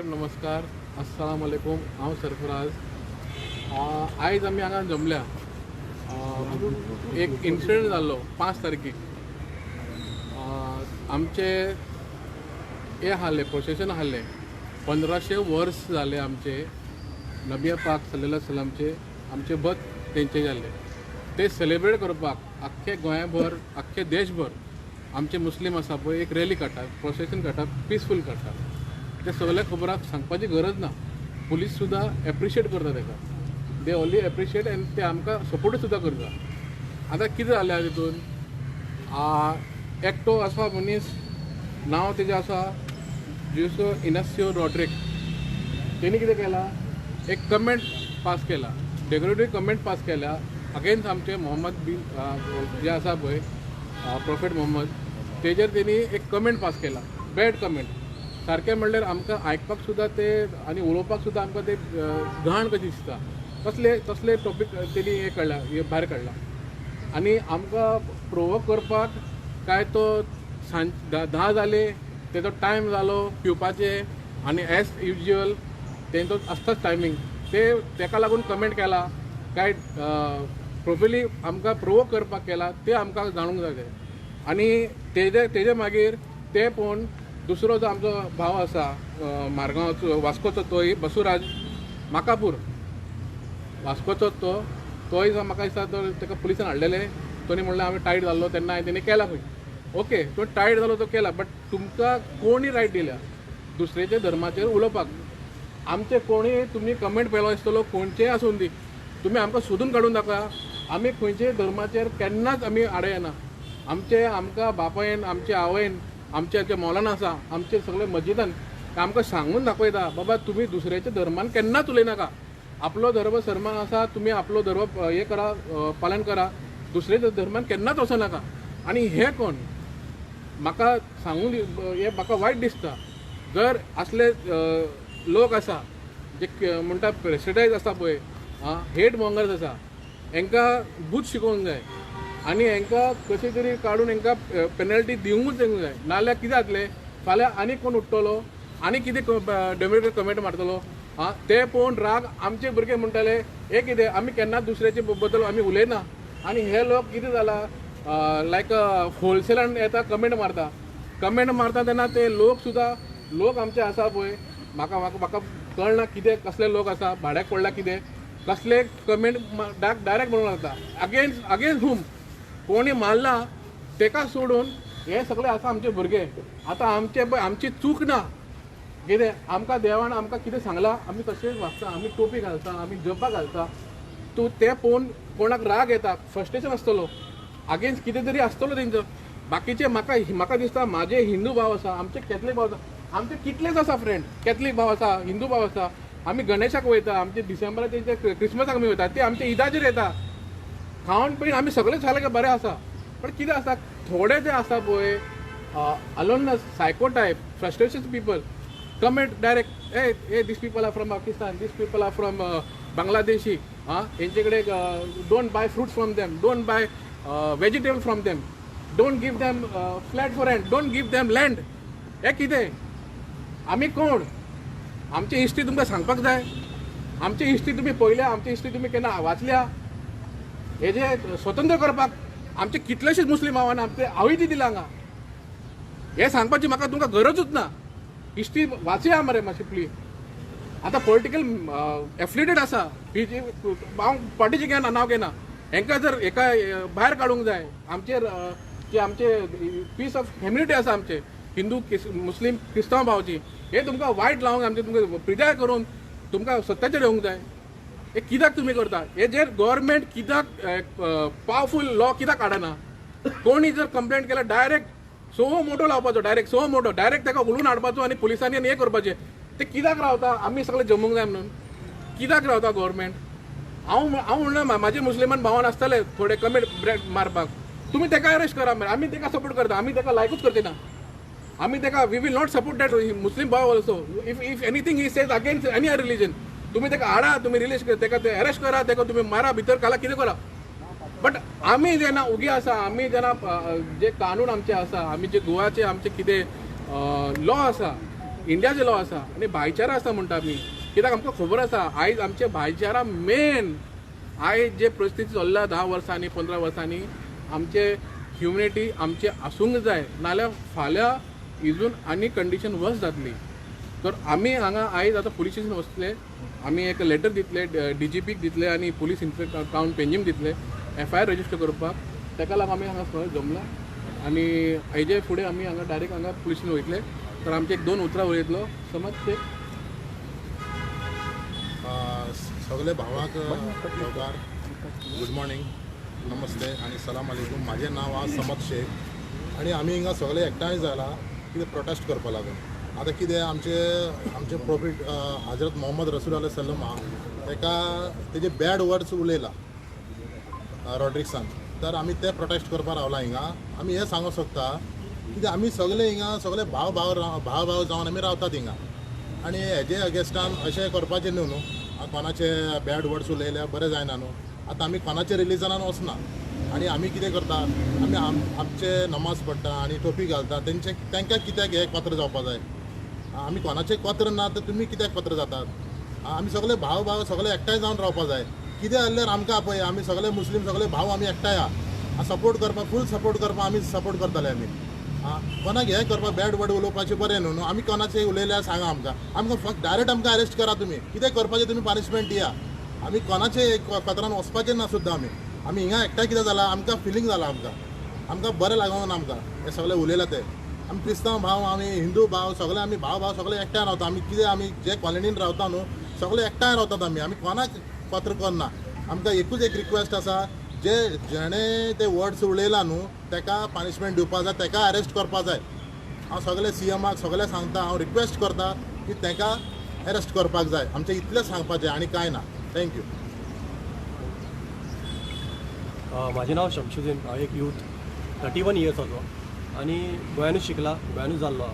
नमस्कार. अस्सलाम वालेकुम. हांव सरफराज. आयज आमी हांगा जमल्या. एक इन्सिडंट जाल्लो 5 तारखेक. आमचे हे आहले प्रोसेशन आहले 1500 वर्स जाले आमचे नबिया पाक सल्लल्लाहु अलैहि वसल्लमचे आमचे बर्थ तेंचे जाल्ले. ते सेलिब्रेट करपाक आख्खे गोंयभर आख्खे देशभर आमचे मुस्लीम आसा पळय एक रॅली काडटात, प्रोसेशन काडटात, पिसफूल काडटात. ते सगळे खबराक सांगपाची गरज ना. पुलीस सुद्दां एप्रिशिएट करता ताका. दे ओन्ली एप्रिशिएट एंड ते आमकां सपोर्ट सुद्दां करता. आतां कितें जालें तितून एकटो आसा मनीस, नांव तेजें आसा जुसो इनासियो रॉड्रिक. तेणी कितें केलां, एक कमेंट पास केला, डेकोरेटिव्ह कमेंट पास केल्या अगेन्स्ट आमचे मोहम्मद बिन जे आसा पळय प्रॉफेट मोहम्मद, तेजेर तेणी एक कमेंट पास केला, बॅड कमेंट. सारकें म्हणल्यार आमकां आयकपाक सुद्दां ते आनी उलोवपाक सुद्दां आमकां ते घाण कशी दिसता. तसले टॉपीक तेणी हे भायर काडला. आनी आमकां प्रोवोक करपाक काय तो 10 जाले, तेजो टायम जालो पिवपाचे आनी एज युज्युअल तेंचो आसताच टायमींग. तेका लागून कमेंट केला काय प्रोफेली आमकां प्रोवोक करपाक केला ते आमकां जाणूंक जाय. आनी तेजे मागीर ते पळोवन दुसरो जो आमचो भाव आसा मारगांवचो वास्कोचो, तोय बसुराज माकापूर वास्कोचो तोय म्हाका दिसता ताका पुलिसान हाडलेले. तोनी म्हणलें हांवें टायट जाल्लो तेन्ना तेणी केला खंय. ओके, तो टायट जालो तो केला, बट तुमकां कोणी रायट दिल्या दुसऱ्याच्या धर्माचेर उलोवपाक? आमचे कोणी तुमी कमेंट पयलो आसतलो, कोणचेय आसून दी, तुमी आमकां सोदून काडून दाखया. आमी खंयचेय धर्माचेर केन्नाच आमी आडे येना. आमकां बापायन, आमच्या आवयन, आमचे मौलाना आसा, आमचे सगळे मस्जिदान आमकां सांगून दाखयता, बाबा तुमी दुसऱ्याच्या धर्मान केन्नाच उलयनाका. आपलो धर्म सन्मान आसा, तुमी आपलो धर्म हे करा, पालन करा. दुसऱ्याच्या धर्मान केन्नाच वचनाका. आनी हे कोण म्हाका सांगून हे म्हाका वायट दिसता. जर असले लोक आसा जे म्हणटा प्रेसिडायज आसा पळय, हेट मॉंगर्स आसा, हांकां बूथ शिकोवंक जाय आनी हांकां कशें तरी काडून हांकां पेनल्टी दिवंकूच जाय. नाजाल्यार कितें जातलें, फाल्यां आनी कोण उठतलो आनी कितें डेमोक्रेटिक कमेंट मारतलो. ते पळोवन राग आमचे भुरगे म्हणटाले हे कितें, आमी केन्नाच दुसऱ्याचे बद्दल आमी उलयना. आनी हे लोक कितें जाला लायक होलसेलान येता कमेंट मारता तेन्ना ते लोक आमचे आसा पळय, म्हाका कळना कितें कसले लोक आसा, भाड्याक पडला कितें, कसले कमेंट डायरेक्ट म्हणून लागता अगेन्स्ट हूम. कोणी मारला तेका सोडून हे सगळे आसा आमचे भुरगे. आतां आमची चूक ना कितें, आमकां देवान आमकां कितें सांगलां आमी तशेंच वागता, आमी टोपी घालता, आमी जपा घालता. तूं ते पळोवन कोणाक राग येता, फ्रस्ट्रेशन आसतलो, अगेन्स्ट कितें तरी आसतलो तेंचो. बाकीचे म्हाका दिसता म्हाजे हिंदू भाव आसा, आमचे कॅथलीक भाव आसा, आमचे कितलेच आसा फ्रेंड, कॅथलीक भाव आसा, हिंदू भाव आसा. आमी गणेशाक वयता, आमचे डिसेंबराक तेंचे क्रिसमसाक आमी वयता, ते आमचे ईदाचेर येता. खावन पिण आमी सगळे सारके बरे आसा. पण कितें आसा, थोडे जे आसा पळय aloneness, psycho type, frustration people comment direct a these people are from Pakistan, these people are from Bangladeshi, हेंचे कडेन don't buy fruits from them, don't buy vegetable from them, don't give them flat for rent, don't give them land. हे कितें, आमी कोण? आमची history तुमकां सांगपाक जाय. आमची हिस्ट्री तुमी पळयल्या, आमची हिस्ट्री तुमी केन्ना वाचल्या? हे जे स्वतंत्र करपाक आमचे कितलेशेच मुस्लीम भावान आमचे आवयती दिला हांगा. हे सांगपाची म्हाका तुमकां गरजूच ना. हिस्ट्री वाचया मरे मातशी प्लीज. आतां पॉलिटिकल एफिलिएटेड आसा, हांव पार्टीचे घेना, नांव घेना. हांकां जर एका भायर काडूंक जाय. आमचे पीस ऑफ ह्युमॅनिटी आसा आमचे हिंदू मुस्लीम क्रिस्तांव भावची, हे तुमकां वायट लावंक, आमचे तुमकां पिड्यार करून तुमकां सत्याचेर येवंक जाय. हे कित्याक तुमी करता? हेजेर गव्हर्मेंट कित्याक पावरफूल लॉ कित्याक काडना? कोणी जर कंप्लेंट केल्यार डायरेक्ट सोहो मोटो लावपाचो, डायरेक्ट ताका उलोवन हाडपाचो आनी पुलिसांनी हे करपाचें. ते कित्याक रावता? आमी सगळे जमूंक जाय म्हणून कित्याक रावता गव्हर्मेंट? हांव म्हणना म्हाजे मुस्लिमान भावान आसतले थोडे कमेंट मारपाक, तुमी ताका अरेस्ट करा मरे. आमी ताका सपोर्ट करता, आमी ताका लायकूच करचे ना. आमी ताका we will not support that Muslim भाव also. If anything he says against any religion, तुमी ताका हाडा, तुमी रिलीज ताका ते अरेस्ट करा, ताका तुमी मारा, भितर घाला, कितें करा. बट आमी जेन्ना उगी आसा, आमी जेन्ना जे कानून आमचे आसा, आमी जे गोवाचे आमचे कितें लॉ आसा, इंडियाचे लॉ आसा आनी भाईचारा आसा म्हणटा आमी. कित्याक आमकां खबर आसा आयज आमचे भाईचारा मेन. आयज जे परिस्थिती चल्ल्या 10 वर्सांनी 15 वर्सांनी आमचे ह्युमनिटी आमचे आसूंक जाय, नाल्यार फाल्यां इजून आनी कंडिशन वर्स जातली. तर आमी हांगा आयज आतां पुलीस स्टेशन वचले, आमी एक लेटर दितले DGPक दितले आनी पुलीस इन्स्पेक्टर टावन पेंजीम दितले FIR रजिस्टर करपाक. ताका लागून आमी हांगा खंय जमला आनी हेजे फुडें आमी हांगा डायरेक्ट हांगा पुलीस स्टेशन वयतले. तर आमचे 1-2 उतरां उलयतलो. समज ते सगळे भावाक नमस्कार, गुड मॉर्निंग, नमस्ते आणि सलाम अलैकुम. माझे नाव आज समद शेख आणि आम्ही हिंगा सगळे एकठांय जाला कितें प्रोटेस्ट करपा लागून. आता कितें आमचे प्रॉफिट हजरत मोहम्मद रसूल अलैहि सल्लम हा तेका तेजे बॅड वर्ड्स उलयला रॉड्रिक्सान. तर आमी ते प्रोटेस्ट करपा रावला हिंगा. आमी हे सांगूंक सोदता कितें आमी सगळे हिंगा सगळे भाव जावन आमी रावतात हिंगा आनी हेजे अगेन्स्टान अशें करपाचें न्हू. कोणाचे बॅड वर्ड्स उलयल्यार बरें जायना न्हू. आतां आमी कोणाच्या रिलिजनान वचना आनी आमी कितें करता, आमी आमचे नमाज पडटा आनी टोपी घालता. तांकां कित्याक हे कत्र जावपा जाय. आमी कोणाचें कत्र ना तर तुमी कित्याक कत्र जातात. आमी सगळे भाव सगळे एकठांय जावन रावपा जाय. कितें जाल्यार आमकां आपय, आमी सगळे मुस्लीम सगळे भाव आमी एकठांय आहा. सपोर्ट करपा फूल सपोर्ट करपा आमी सपोर्ट करताले आमी. कोणाक हें करपा बॅड वर्ड उलोवपाचें बरें न्हू. आमी कोणाचें उलयल्यार सांगा आमकां फक्त डायरेक्ट आमकां अरेस्ट करा. तुमी कितें करपाचें तुमी पनिशमेंट दिया. आमी कोणाचे कत्रान वचपाचें ना सुद्दां. आमी हिंगा एकठांय कितें जाला आमकां फिलींग जाला. आमकां बरें लागूंक ना. आमकां हे सगळे उलयला ते. आमी क्रिस्तांव भाव, आमी हिंदू भाव सगळे आमी भाव सगळे एकठांय रावता. आमी कितें आमी जे कॉलनीन रावता न्हू सगळे एकठांय रावतात. आमी कोणाक कत्र करना. आमकां एकूच एक रिक्वेस्ट आसा, जेणे ते वर्ड्स उलयला न्हू ताका पनिशमेंट दिवपा जाय, ताका अरेस्ट करपा जाय. हांव सगळे CMाक सगळे सांगता, हांव रिक्वेस्ट करता की ताका अरेस्ट करपाक जाय. आमचें इतलें सांगपाचें आनी कांय ना. थँक्यू. म्हाजें नांव शमशुद्दीन. हांव एक यूथ 31 इयर्साचो आनी गोंयानूच शिकला, गोंयानूच जाल्लो.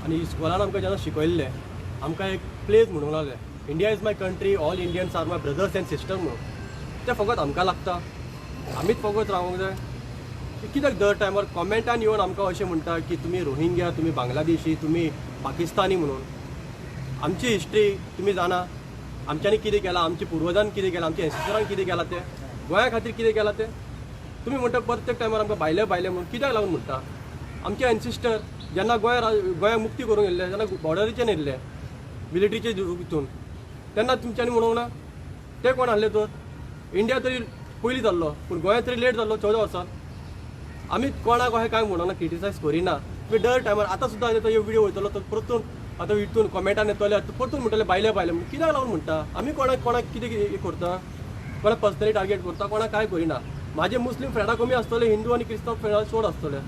आनी इस्कॉलान आमकां जेन्ना शिकयल्लें आमकां एक प्लेस म्हणूंक लागलें, India is my country, all Indians are my brothers and sisters म्हणून. तें फकत आमकां लागता, आमीच फकत रावूंक जाय. कित्याक दर टायमार कॉमेंटान येवन आमकां अशें म्हणटा की तुमी रोहिंग्या, तुमी बांगलादेशी, तुमी पाकिस्तानी म्हणून. आमची हिस्ट्री तुमी जाणा, आमच्यांनी कितें केलां, आमच्या पुर्वजांनी कितें केलां, आमच्या एन्सेस्टरांनी कितें केलां, तें गोंया खातीर कितें केलां तें तुमी म्हणटा. प्रत्येक टायमार आमकां भायले म्हणून कित्याक लागून म्हणटा. आमचे एन्सेस्टर जेन्ना गोंया मुक्ती करूंक येयल्ले, जेन्ना बॉर्डरीच्यान येयल्ले मिलिटरीचे हितून, तेन्ना तुमच्यांनी म्हणूंक ना. ते कोण आहले तर इंडिया तरी पयलीं जाल्लो पूण गोंयांत तरी लेट जाल्लो 14 वर्सां. आमी कोणाक अशें कांय म्हणना, क्रिटिसायज करिना. तुमी दर टायमार आतां सुद्दां ह्यो व्हिडिओ वयतलो तर परतून आतां हितून कॉमेंटान येतले परतून म्हणटले भायले म्हणून. कित्याक लागून म्हणटा. आमी कोणाक कितें करता, कोणाक पर्सनली टार्गेट करता, कोणाक कांय करिना. म्हाजे मुस्लीम फ्रेंडा कमी आसतले, हिंदू आनी क्रिस्तांव फ्रेंडा चड आसतले,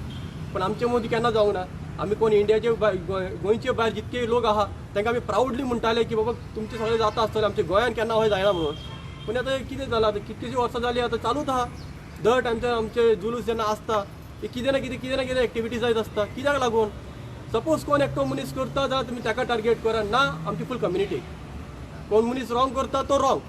पण आमचे मदीं केन्ना जावंक ना. आमी कोण इंडियाचे गोंयचे भायर जितके लोक आहा तांकां आमी प्रावडली म्हणटाले की बाबा तुमचे सगळे जाता आसतले, आमच्या गोंयान केन्ना अशें जायना म्हणून. पूण आतां कितें जालां, आतां कितलींशीं वर्सां जालीं आतां चालूच आहा. दर टायमचे आमचे जुलूस जेन्ना आसता ते कितें ना कितें एक्टिविटी जायत आसता. कित्याक लागून सपोज कोण एकटो मनीस करता जाल्यार तुमी ताका टार्गेट करा ना. आमची फूल कम्युनिटी. कोण मनीस रॉंग करता तो रॉंग,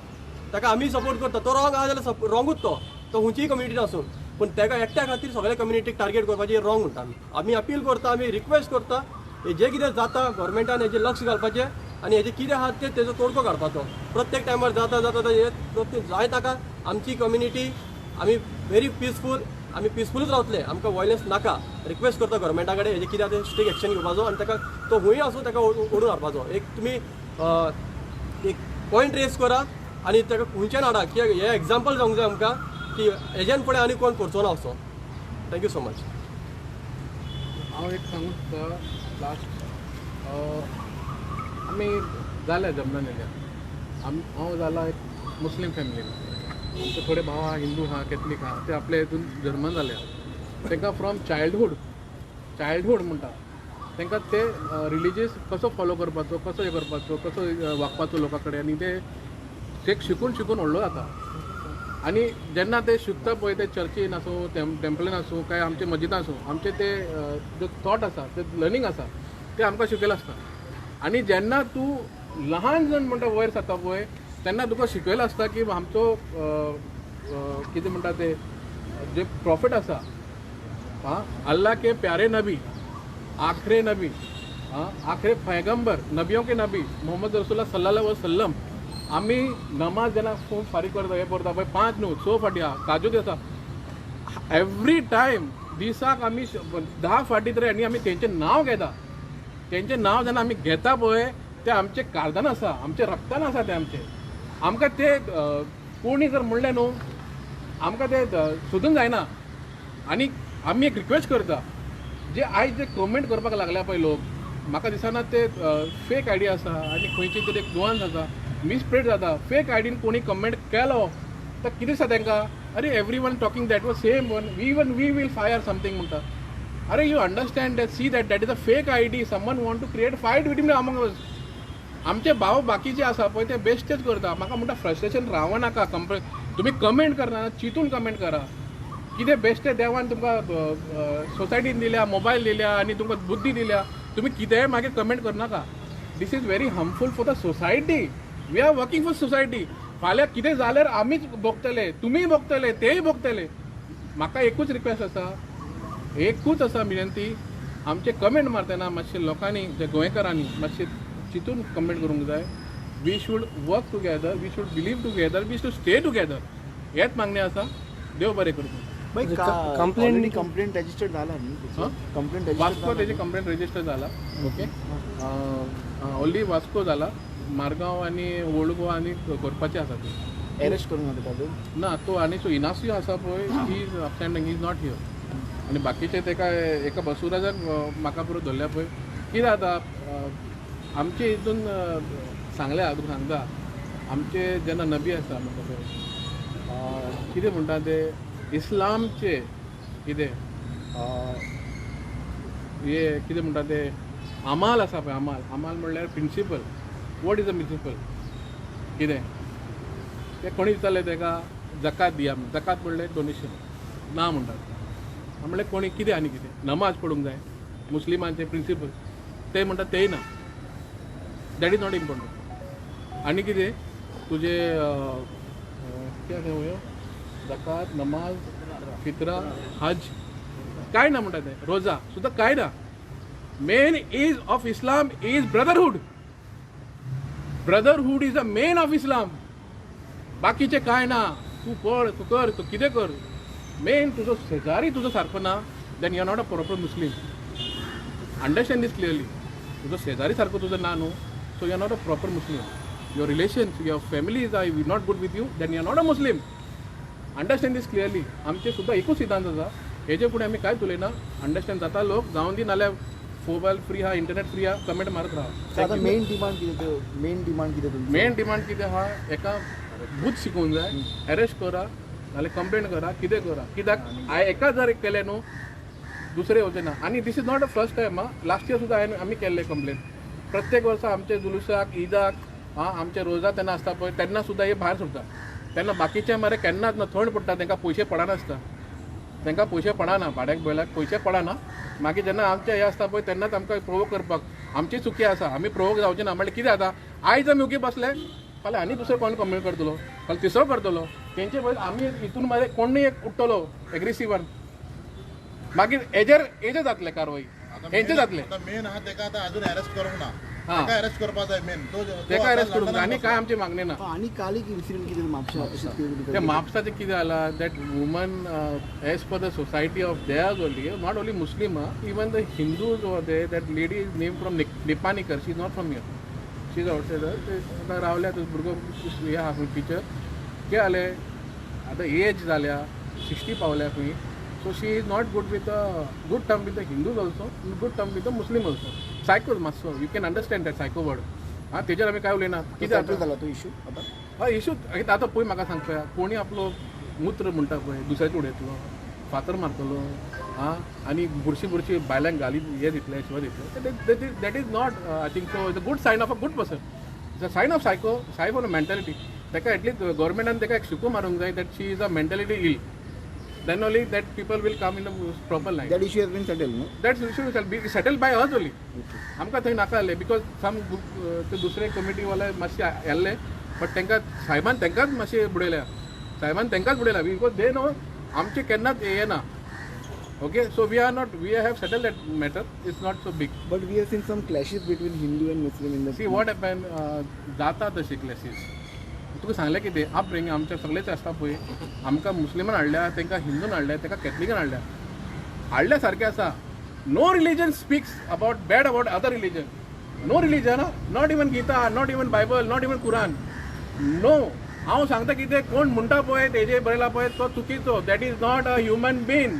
ताका आमी सपोर्ट करता, तो रॉंग आहा जाल्यार रॉंगूच तो खंयचीय कम्युनिटी आसून. पूण ताका एकट्या खातीर सगळ्या कम्युनिटीक टार्गेट करपाचें रॉंग म्हणटा. आमी अपील करता, आमी रिक्वेस्ट करता जे कितें जाता गोवोरमेंटान हेजेर लक्ष घालपाचें आनी हेजें कितें आहा तेजो तोडगो काडपाचो. प्रत्येक टायमार जाता हे जाय ताका आमची कम्युनिटी आमी व्हेरी पिसफूल, आमी पिसफूलच रावतले, आमकां वायलन्स नाका. रिक्वेस्ट करता गोवोरमेंटा कडेन हेजें कितें आतां स्ट्रीक एक्शन घेवपाचो आनी ताका तो हूंय आसूं ताका ओडून हाडपाचो. एक तुमी एक पॉयंट रेज करा आनी ताका खंयच्यान हाडा. कित्याक हे एग्जाम्पल जावंक जाय आमकां की हेज्यान फुडें आनी कोण करचो ना असो. Thank you so much. हांव एक सांगू लास्ट आमी जाल्या जमना येयल्या. हांव जाला एक मुस्लीम फॅमिलीन. आमचे थोडे भाव आहा, हिंदू आहा, कॅथलीक आहा, ते आपल्या हितून जल्मान जाल्या. तांकां फ्रॉम चायल्डहूड म्हणटा तांकां ते रिलिजियस कसो फॉलो करपाचो, कसो हे करपाचो, कसो वागपाचो लोकां कडेन, आनी ते शिकून व्हडलो जाता. आनी जेन्ना ते शिकता पळय ते चर्चीन आसूं, टेम्पलीन आसूं, काय आमचे मस्जिदां आसूं, आमचे ते जो थॉट आसा, ते लर्निंग आसा, ते आमकां शिकयलें आसता. आनी जेन्ना तूं ल्हान जण म्हणटा वयर जाता पळय तेन्ना तुका शिकयलें आसता की आमचो कितें म्हणटा ते जे प्रॉफिट आसा, अल्लाह के प्यारे नबी, आखरे नबी, हाँ आखिर पैगंबर नबियों के नबी मोहम्मद रसूलुल्लाह सल्लल्लाहु अलैहि वसल्लम आम्ही नमाज जेन्ना खूब फारीक करता हे करता पळय 5 न्हू 6 फाटी आहा काजू आसा एवरी टायम दिसाक आमी 10 फाटी तरी आनी आमी तेंचें नांव घेता तेंचें नांव जेन्ना आमी घेता पळय तें आमचें कार्दान आसा आमच्या रक्तान आसा तें आमचें आमकां तें कोणी जर म्हणलें न्हू आमकां तें सोदूंक जायना आनी आमी एक रिक्वेस्ट करता जे आयज जे कमेंट करपाक लागल्या पळय लोक म्हाका दिसना ते फेक आयडी आसा आनी खंयची तरी एक दुवांस आसा मिसप्रेड जाता फेक आयडीन कोणी कमेंट केलो तर कितें आसा तांकां अरे every one talking that was same one we will fire something म्हणटा अरे you understand that see that is a fake ID someone want to create fight between among us आमचे भाव बाकीचे आसा पळय ते बेश्टेच करता म्हाका म्हणटा फ्रस्ट्रेशन रावं नाका तुम्ही कमेंट करना चिंतून कमेंट करा कितें बेश्टे देवान तुमकां सोसायटीन दिल्या मोबायल दिल्या आनी तुमकां बुद्धी दिल्या तुम्ही कितेंय मागीर कमेंट करनाका this is very harmful for the society we are working for society फाल्यां कितें जाल्यार आमीच भोगतले तुमीय भोगतले तेय भोगतले म्हाका एकूच रिक्वेस्ट आसा विनंती आमचे कमेंट मारतना मातशे लोकांनी जे गोंयकारांनी मातशे चिंतून कमेंट करूंक जाय we should work together we should believe together we should stay together हेच मागणें आसा देव बरें करता कंप्लेंट रजिस्टर्ड झाला कंप्लेंट वास्को तेजी कंप्लेंट रजिस्टर जाला ओके ओन्ली वास्को जाला मारगांव आनी ओल्ड गोवा आनी करपाचें आसा ते अरेस्ट करून तातूंत ना तो आनी सो इनासियो आसा पळय he is upstanding he is not here आनी बाकीचे ताका एका बसुराजाक म्हाका पुरो धरल्या पळय कितें जाता आमचे हितून सांगल्या तुका सांगता आमचे जेन्ना नबी आसा म्हणटा पळय कितें म्हणटा ते इस्लामचे कितें हे कितें म्हणटा ते अमाल आसा पळय अमाल म्हणल्यार principal what is a principal कितें ते कोणी विचारलें ताका जकात दिया जकात म्हणलें डोनेशन ना म्हणटात म्हणलें कोणी कितें आनी कितें नमाज पडूंक जाय मुस्लिमांचे प्रिंसिपल ते म्हणटा तेय ना दॅट इज नॉट इम्पॉर्टंट आनी कितें तुजे कितें खंय जकात नमाज फित्रा हज काय ना म्हणटा तें रोजा सुद्दां काय ना main is of Islam is brotherhood is the main of Islam बाकीचे काय ना तूं पळ तूं कर तूं कितें कर मेन तुजो शेजारी तुजो सारको ना then you are not a proper Muslim understand this clearly तुजो शेजारी सारको तुजो ना न्हू so you are not a proper Muslim your relations your family is I not good with you then you are not a Muslim understand this clearly आमचे सुद्दां एकूच सिद्धांत आसा हेजे फुडें आमी कांयच उलयना अंडरस्टँड जाता लोक जावन दी नाल्यार मोबायल फ्री आहा इंटरनेट फ्री आहा कमेंट मारत राहा मेन डिमांड कितें मेन डिमांड कितें आहा एका भूत शिकोवंक जाय अरेस्ट करा नाल्यार कंप्लेंट करा कितें करा कित्याक एका जर केलें न्हू दुसरे वचचे ना आनी this is not a first time last year सुद्दां आमी केल्ले कंप्लेंट प्रत्येक वर्सा आमचे जुलुसाक ईदाक आमचे रोजा तेन्ना आसता पळय तेन्ना सुद्दां हे भायर सुट्टा तेन्ना बाकीचे मरे केन्नाच ना थंड पडटा तांकां पयशे पडनासता तांकां पयशे पडना भाड्याक बैलाक पयशे पडना मागीर जेन्ना आमचे हे आसता पळय तेन्नाच आमकां प्रोवोक करपाक आमची चुकी आसा आमी प्रोवोक जावचे ना म्हणल्यार कितें जाता आयज आमी ओके बसले फाल्यां आनी दुसरो कोण कमेंट करतलो फाल्यां तिसरो करतलो तेंचे पळय आमी हितून मरे कोणूय एक उठ्ठलो एग्रेसिवान मागीर हेजेर जातले कारवाई हेंचे जातले मेन आहा तेका आतां अजून अरेस्ट करूंक ना तेका अरेस्ट करपा जाय मेन तेका अरेस्ट करूंक जाय आनी काय आमची मागणी ना आनी काल एक इन्सिडेंट कितें म्हापशा ते म्हापसाचें कितें जाला that woman as per the society of there's only not only Muslim even the Hindus were they that lady is name from Nipanikar she is not from here she is outsider रावल्या भुरगो हे आहा खंय टिचर कितें जालें आतां age जाल्या 60 पावल्या खंय so she is not good with good term with the Hindus also good term with the Muslim also psycho मातसो you can understand that psycho word तेजेर आमी काय उलयना कितें जाला तो इशू आतां हय इशू आतां पळय म्हाका सांग पळय कोणी आपलो मूत्र म्हणटा पळय दुसऱ्याचे उडयतलो फातर मारतलो आनी बुरशी बायलांक घाली हे दितले शिवाय दितले that is not I think so is a good sign of a good person is a sign of psycho sign of a mentality ताका एटलीस्ट गव्हर्मेंटान ताका एक शिको मारूंक जाय that she is a mentality ill then only that people will come in a proper line. That issue has been settled, no? That issue will be settled by us only. आमकां थंय नाका जालें बिकॉज सम ते दुसरे committee वाले मातशे येल्ले but तांकां साहेबान तांकांच मातशें बुडयल्या साहेबान तांकांच बुडयल्या बिकॉज दे नो आमचे केन्नाच हे ना Okay, so we have settled that matter. It's not so big. But we have seen some clashes between Hindu and Muslim in the See what happened, जाता तशी क्लासीस तुका सांगलें कितें अपब्रिंग आमचे सगळेच आसता पळय आमकां मुस्लिमान हाडल्या तांकां हिंदून हाडल्या तांकां कॅथलिकान हाडल्या सारकें आसा no religion speaks about bad about other religion no religion not even Gita not even Bible not even Quran no हांव सांगता कितें कोण म्हणटा पळय तेजेर बरयला पळय तो चुकीचो that is not a human being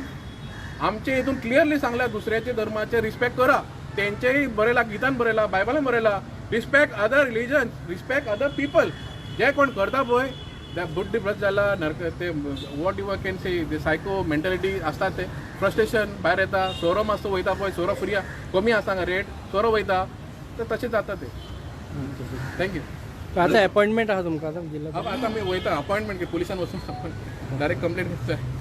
आमचे हितून क्लियरली सांगल्या दुसऱ्याचे धर्माचे रिस्पेक्ट करा तेंचेय बरयला गितान बरयला बायबलान बरयला respect other religion respect other people जे कोण करता पळय त्या बुद्धिभ्रष्ट जाला नरक ते वॉट यू कॅन से ते सायको मेंटॅलिटी आसता ते फ्रस्ट्रेशन भायर येता सोरो मातसो वयता पळय सोरो फ्री कमी आसा हांगा रेट सोरो वयता तर तशें जाता ते थँक्यू आता अपॉइंटमेंट आहा तुमकां आता जिल्हा आता आमी वयता अपॉइंटमेंट पुलिसान वचून डायरेक्ट कंप्लेंट करता